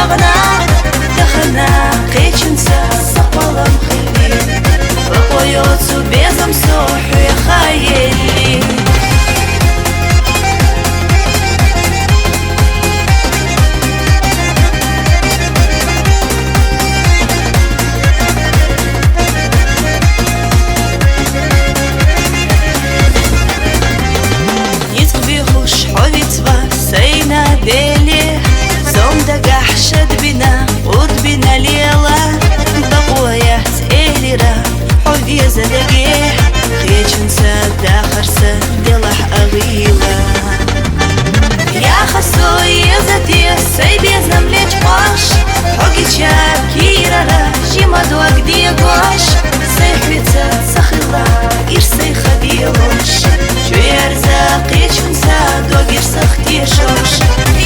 دغنا دخلنا قيتشنسا سقولا مخلي بقويوت سبيزم سوحي خايلي بيلي زوم دقح شد بنا ورد بنا ليلا بقوية تقيلي را حوذي زدقيه خيجن سادة خرسة دلح أغيلة يا خسو يزتي سيبي زمليج قاش حقي شاب كيرا را جيما دوك دي قاش سيخبتا سخلا إرسي خديوش شوير زاقي شنسا دوك إرسخ تيشوش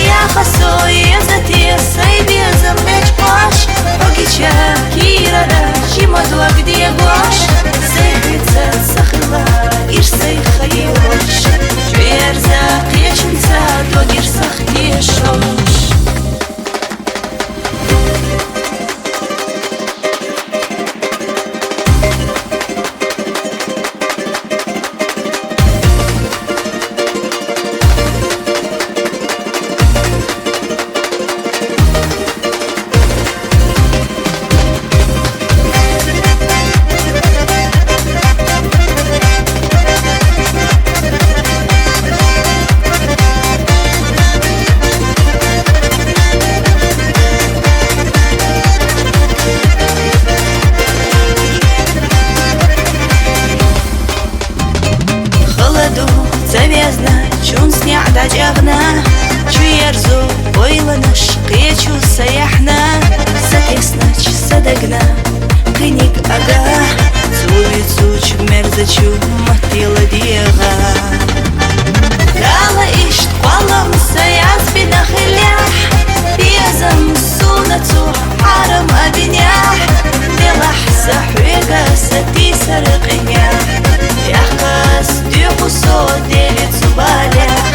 يا خسو يزتي سيبي زمليج قاش حقي شاب كيرا را جيما دوك دي قاش سيخبتا سخلا إرسي خديوش شوير زاقي شنسا دوك إرسخ تيشوش завязна, чун сняг дадягна, чуерзу ойланыш қечу саяхна, сатеснач садагна, кыник ага, зуицуч мерзачу матила диага. Дала ишт қвалам саяз бинахилях, безам сунацу харам абинях, делах сахуега сати сарqinях, яхкас дюхусо делит зубалях.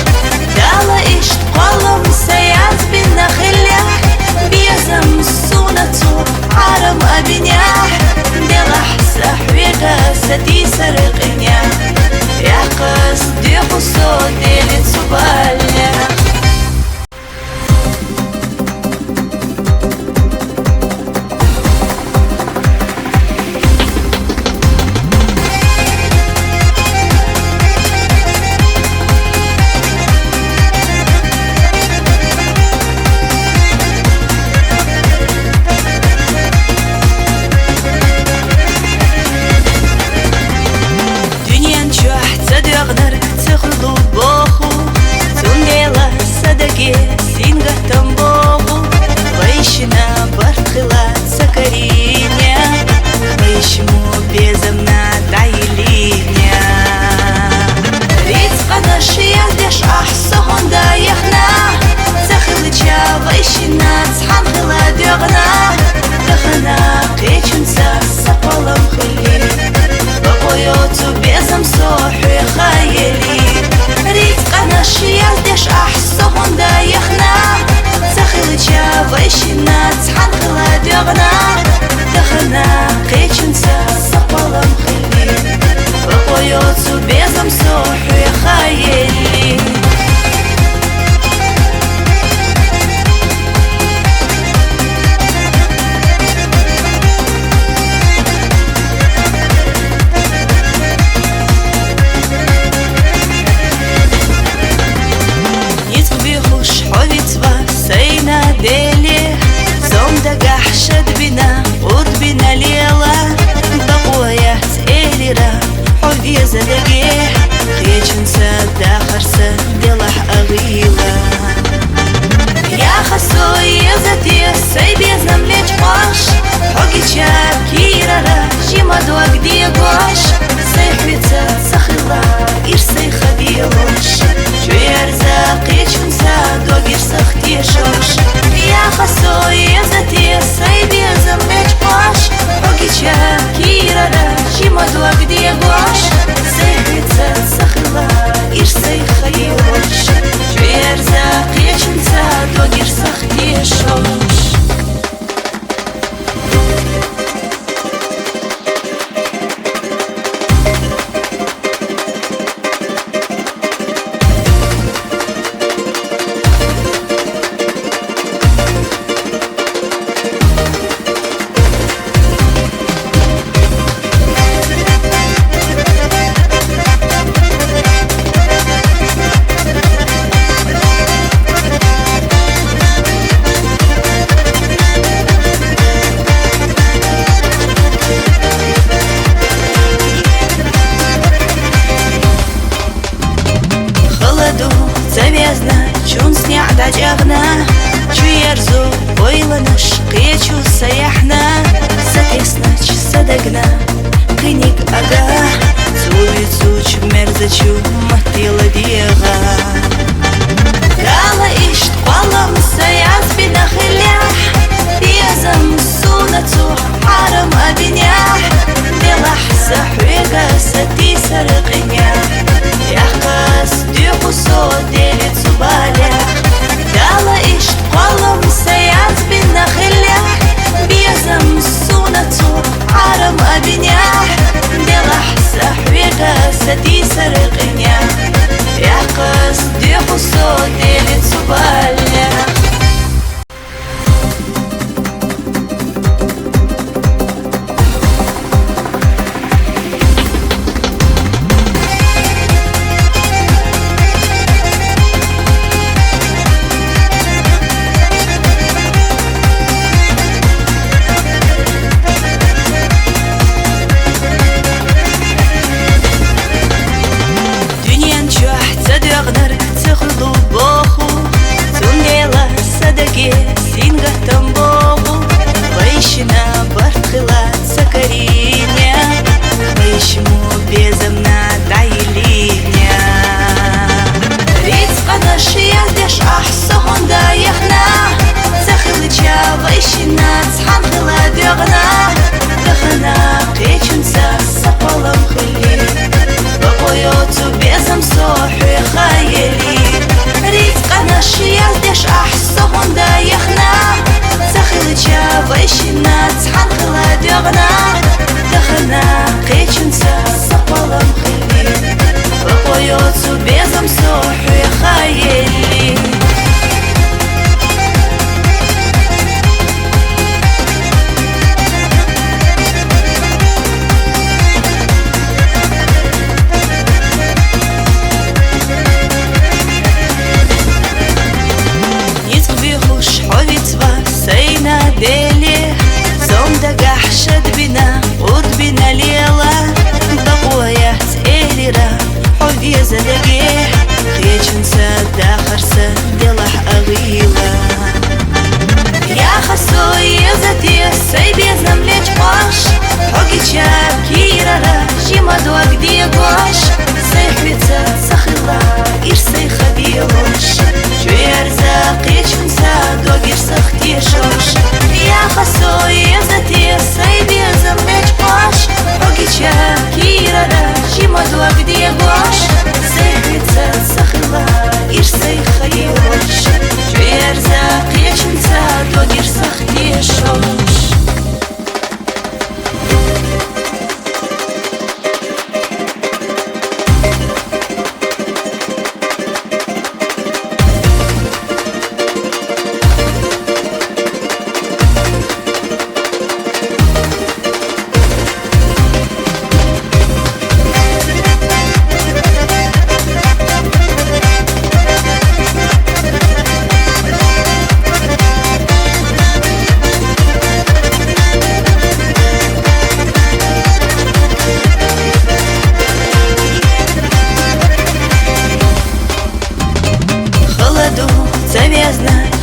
Дала ишт қвалам саяз бинахилях, безам сунацу харам абинях, делах сахуега сати сарqinях, яхкас дюхусо делит зубалях. Синга тамбогу, вайшина бартхила цакариня, вайшему безамна дайлиня. Рицка наш яздеш ахсогон даяхна, цахилыча вайшина цханхила дёгна, дахана кечунса сапалам хили, бабойоцу безам сохи хаяли. Рицка наш яздеш ахсогон даяхна, цахилыча вайшина цханхила дёгна, дахана кечунса сапалам хили, бабойоцу безам сохи хаяли. سينا بيلي زوم دقح شد بنا ورد بنا ليلا بقوية تقيلي را حوذي زدقيه خيجن سادة خرسة دلح أغيلة يا خسو يزتي سيبي زمليج قاش حقي شاب كيرا را جيما دوك دي قاش سيخبتا سخلا إرسي خديوش شوير زاقي شنسا دوك إرسخ تيشوش يا خسو يزتي سيبي زمليج قاش حقي شاب كيرا را جيما دوك دي قاش سيخبتا سخلا إرسي خديوش شوير زاقي شنسا دوك إرسخ تيشوش сня дадягна Чуерзу ойланыш Кечу саяхна Сатеснач садагна Кыник ага Сувицуч мерзачу Матила диага Дала ишт квалам Саяз бинахилях Пьезам сунацу Харам абинях Делах сахвега Сати сарыкинях Яхкас дюхусо Делит субалях Дала ишт квалам Саяз бинахилях Пьезам сунацу Харам абинях Делах сахвега Сати сарыкинях Яхкас дюхусо Делит субалях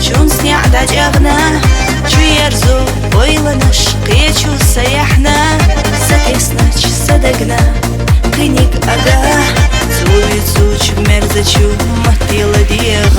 Чун сня дадягна Чуерзу ойланыш Кечу саяхна Сатеснач садагна Кыник ага Сувицуч мерзачу Матила диага